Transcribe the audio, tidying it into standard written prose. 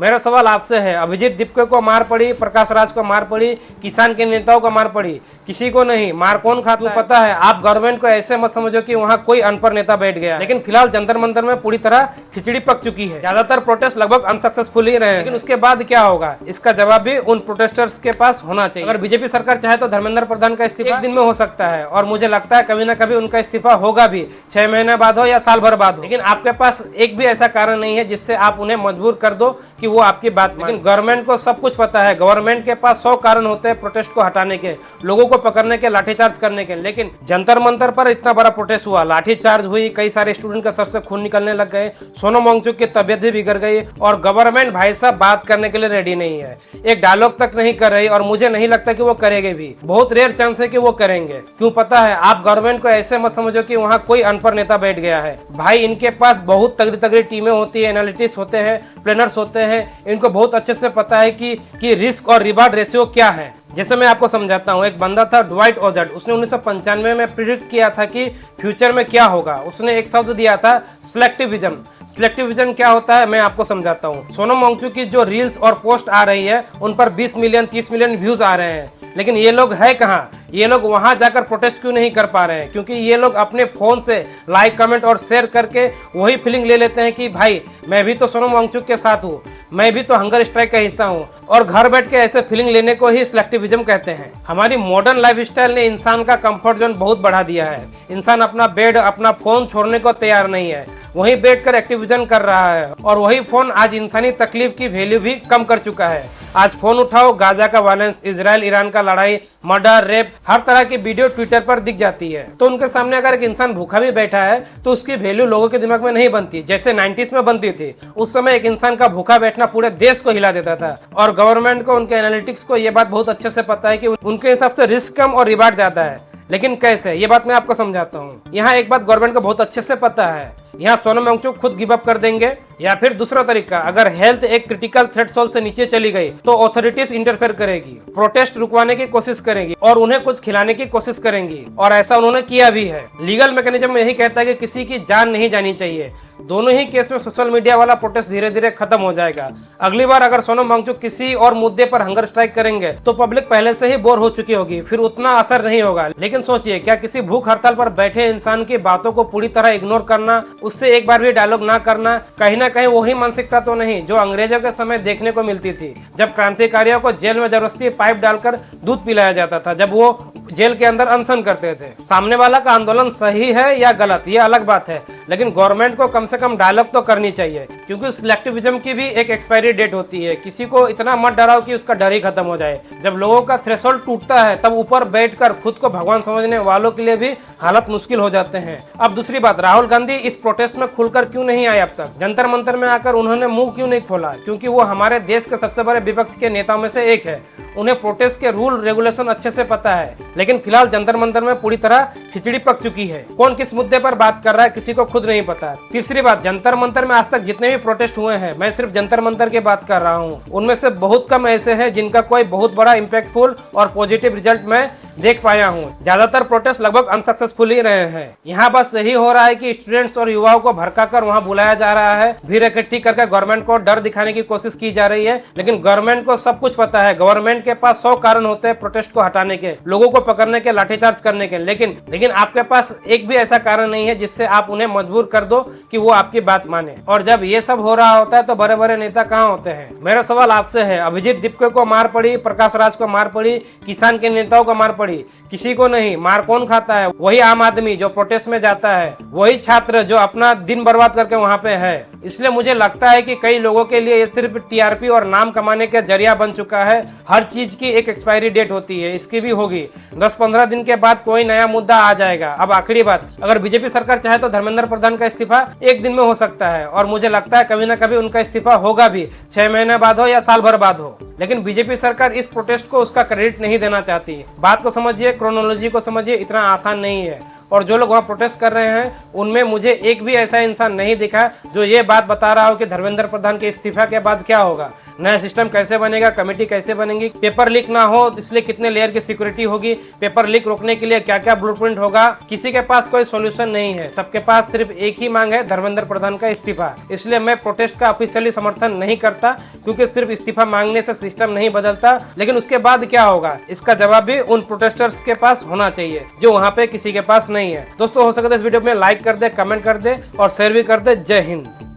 मेरा सवाल आपसे है, अभिजीत दीपके को मार पड़ी, प्रकाश राज को मार पड़ी, किसान के नेताओं को मार पड़ी, किसी को नहीं। मार कौन खाता है? पता है। आप गवर्नमेंट को ऐसे मत समझो कि वहाँ कोई अनपढ़ नेता बैठ गया, लेकिन फिलहाल जंतर मंतर में पूरी तरह खिचड़ी पक चुकी है। ज्यादातर प्रोटेस्ट लगभग अनसक्सेसफुल ही रहे, लेकिन उसके बाद क्या होगा इसका जवाब भी उन प्रोटेस्टर्स के पास होना चाहिए। अगर बीजेपी सरकार चाहे तो धर्मेंद्र प्रधान का इस्तीफा एक दिन में हो सकता है, और मुझे लगता है कभी ना कभी उनका इस्तीफा होगा भी, 6 महीने बाद हो या साल भर बाद हो। लेकिन आपके पास एक भी ऐसा कारण नहीं है जिससे आप उन्हें मजबूर कर दो कि वो आपकी बात माने। लेकिन गवर्नमेंट को सब कुछ पता है। गवर्नमेंट के पास 100 कारण होते हैं प्रोटेस्ट को हटाने के, लोगों को पकड़ने के, लाठीचार्ज करने के। लेकिन जंतर मंतर पर इतना बड़ा प्रोटेस्ट हुआ, लाठीचार्ज हुई, कई सारे स्टूडेंट का सर से खून निकलने लग गए, सोनम वांगचुक की तबियत भी बिगड़ गई, और गवर्नमेंट भाई साहब बात करने के लिए रेडी नहीं है, एक डायलॉग तक नहीं कर रही, और मुझे नहीं लगता कि वो करेंगे भी। बहुत रेयर चांस है कि वो करेंगे। क्यों पता है? आप गवर्नमेंट को ऐसे मत समझो कि वहाँ कोई अनपढ़ नेता बैठ गया है। भाई इनके पास बहुत तगड़ी तगड़ी टीमें होती है, एनालिटिक्स होते हैं, प्लानर्स होते हैं, इनको बहुत अच्छे से पता है कि रिस्क और रिवार्ड रेशियो क्या है। जैसे मैं आपको समझाता हूँ, एक बंदा था ड्वाइट ओजर्ड, उसने 1995 में प्रिडिक्ट किया था कि फ्यूचर में क्या होगा। उसने एक शब्द दिया था, सिलेक्टिव विजन। सिलेक्टिव विजन क्या होता है मैं आपको समझाता हूँ। सोनम वांगचुक की जो रील्स और पोस्ट आ रही है उन पर 20 मिलियन 30 मिलियन व्यूज आ रहे हैं, लेकिन ये लोग है कहाँ? ये लोग वहां जाकर प्रोटेस्ट क्यों नहीं कर पा रहे हैं? क्योंकि ये लोग अपने फोन से लाइक कमेंट और शेयर करके वही फीलिंग ले लेते हैं कि भाई मैं भी तो सोनम वांगचुक के साथ हूँ, मैं भी तो हंगर स्ट्राइक का हिस्सा हूँ, और घर बैठ के ऐसे फीलिंग लेने को ही सिलेक्टिविज्म कहते हैं। हमारी मॉडर्न लाइफस्टाइल ने इंसान का कंफर्ट जोन बहुत बढ़ा दिया है। इंसान अपना बेड, अपना फोन छोड़ने को तैयार नहीं है, वहीं बैठकर एक्टिविजन कर रहा है, और वही फोन आज इंसानी तकलीफ की वैल्यू भी कम कर चुका है। आज फोन उठाओ, गाजा का वायलेंस, इजराइल ईरान का लड़ाई, मर्डर, रेप, हर तरह की वीडियो ट्विटर पर दिख जाती है। तो उनके सामने अगर एक इंसान भूखा भी बैठा है तो उसकी वैल्यू लोगों के दिमाग में नहीं बनती, जैसे 90s में बनती थी। उस समय एक इंसान का भूखा बैठना पूरे देश को हिला देता था, और गवर्नमेंट को, उनके एनालिटिक्स को ये बात बहुत अच्छे से पता है कि उनके हिसाब से रिस्क कम और रिवार्ड ज्यादा है। लेकिन कैसे, ये बात मैं आपको समझाता हूँ। यहाँ एक बात गवर्नमेंट को बहुत अच्छे से पता है, यहाँ सोनम वांगचुक खुद गिव अप कर देंगे, या फिर दूसरा तरीका, अगर हेल्थ एक क्रिटिकल थ्रेशोल्ड से नीचे चली गई तो अथॉरिटीज इंटरफेयर करेगी, प्रोटेस्ट रुकवाने की कोशिश करेगी, और उन्हें कुछ खिलाने की कोशिश करेंगी, और ऐसा उन्होंने किया भी है। लीगल मैकेनिज्म यही कहता है कि किसी की जान नहीं जानी चाहिए। दोनों ही केस में सोशल मीडिया वाला प्रोटेस्ट धीरे धीरे खत्म हो जाएगा। अगली बार अगर सोनम वांगचुक किसी और मुद्दे पर हंगर स्ट्राइक करेंगे तो पब्लिक पहले से ही बोर हो चुकी होगी, फिर उतना असर नहीं होगा। लेकिन सोचिए, क्या किसी भूख हड़ताल पर बैठे इंसान की बातों को पूरी तरह इग्नोर करना, उससे एक बार भी डायलॉग ना करना, कहीं ना कहीं वही मानसिकता तो नहीं जो अंग्रेजों के समय देखने को मिलती थी, जब क्रांतिकारियों को जेल में जबरदस्ती पाइप डालकर दूध पिलाया जाता था, जब वो जेल के अंदर अनशन करते थे। सामने वाला का आंदोलन सही है या गलत, ये अलग बात है, लेकिन गवर्नमेंट को कम से कम डायलॉग तो करनी चाहिए, क्योंकि सिलेक्टिविज्म की भी एक एक्सपायरी डेट होती है। किसी को इतना मत डराओ कि उसका डर ही खत्म हो जाए। जब लोगों का थ्रेशोल्ड टूटता है तब ऊपर बैठकर खुद को भगवान समझने वालों के लिए भी हालत मुश्किल हो जाते हैं। अब दूसरी बात, राहुल गांधी इस प्रोटेस्ट में खुलकर क्यों नहीं आए? अब तक जंतर मंतर में आकर उन्होंने मुंह क्यों नहीं खोला? क्योंकि वो हमारे देश के सबसे बड़े विपक्ष के नेताओं में से एक है, उन्हें प्रोटेस्ट के रूल रेगुलेशन अच्छे से पता है। लेकिन फिलहाल जंतर मंतर में पूरी तरह खिचड़ी पक चुकी है। कौन किस मुद्दे पर बात कर रहा है किसी को खुद नहीं पता। तीसरी बात, जंतर मंतर में आज तक जितने भी प्रोटेस्ट हुए हैं, मैं सिर्फ जंतर मंतर की बात कर रहा हूँ, उनमें से बहुत कम ऐसे हैं जिनका कोई बहुत बड़ा इम्पैक्टफुल और पॉजिटिव रिजल्ट मैं देख पाया हूँ। ज्यादातर प्रोटेस्ट लगभग अनसक्सेसफुल ही रहे हैं। यहाँ बस यही हो रहा है कि स्टूडेंट्स और युवाओं को भड़काकर वहाँ बुलाया जा रहा है, भीड़ इकट्ठी करके गवर्नमेंट को डर दिखाने की कोशिश की जा रही है। लेकिन गवर्नमेंट को सब कुछ पता है। गवर्नमेंट के पास 100 कारण होते हैं प्रोटेस्ट को हटाने के, लोगों को पकड़ने के, लाठीचार्ज करने के। लेकिन आपके पास एक भी ऐसा कारण नहीं है जिससे आप उन्हें मजबूर कर दो कि वो आपकी बात माने। और जब ये सब हो रहा होता है तो बड़े बड़े नेता कहाँ होते हैं? मेरा सवाल आपसे है, अभिजीत दीपके को मार पड़ी, प्रकाश राज को मार पड़ी, किसान के नेताओं को मार पड़ी, किसी को नहीं। मार कौन खाता है? वही आम आदमी जो प्रोटेस्ट में जाता है, वही छात्र जो अपना दिन बर्बाद करके वहाँ पे है। इसलिए मुझे लगता है कि कई लोगों के लिए ये सिर्फ टीआरपी और नाम कमाने का जरिया बन चुका है। हर चीज की एक एक्सपायरी डेट होती है, इसकी भी होगी। 10-15 दिन के बाद कोई नया मुद्दा आ जाएगा। अब आखिरी बात, अगर बीजेपी सरकार चाहे तो धर्मेंद्र प्रधान का इस्तीफा एक दिन में हो सकता है, और मुझे लगता है कभी ना कभी उनका इस्तीफा होगा भी, 6 महीने बाद हो या साल भर बाद हो। लेकिन बीजेपी सरकार इस प्रोटेस्ट को उसका क्रेडिट नहीं देना चाहती। बात को समझिए, क्रोनोलॉजी को समझिए, इतना आसान नहीं है। और जो लोग वहाँ प्रोटेस्ट कर रहे हैं उनमें मुझे एक भी ऐसा इंसान नहीं दिखा जो ये बात बता रहा हो कि धर्मेंद्र प्रधान के इस्तीफा के बाद क्या होगा, नया सिस्टम कैसे बनेगा, कमेटी कैसे बनेगी, पेपर लीक ना हो इसलिए कितने लेयर की सिक्योरिटी होगी, पेपर लीक रोकने के लिए क्या क्या ब्लूप्रिंट होगा। किसी के पास कोई सॉल्यूशन नहीं है, सबके पास सिर्फ एक ही मांग है, धर्मेंद्र प्रधान का इस्तीफा। इसलिए मैं प्रोटेस्ट का ऑफिशियली समर्थन नहीं करता, क्योंकि सिर्फ इस्तीफा मांगने से सिस्टम नहीं बदलता। लेकिन उसके बाद क्या होगा इसका जवाब भी उन प्रोटेस्टर्स के पास होना चाहिए जो वहाँ पे किसी के पास नहीं है। दोस्तों, हो सके तो इस वीडियो में लाइक कर दे, कमेंट कर दे और शेयर भी कर दे। जय हिंद।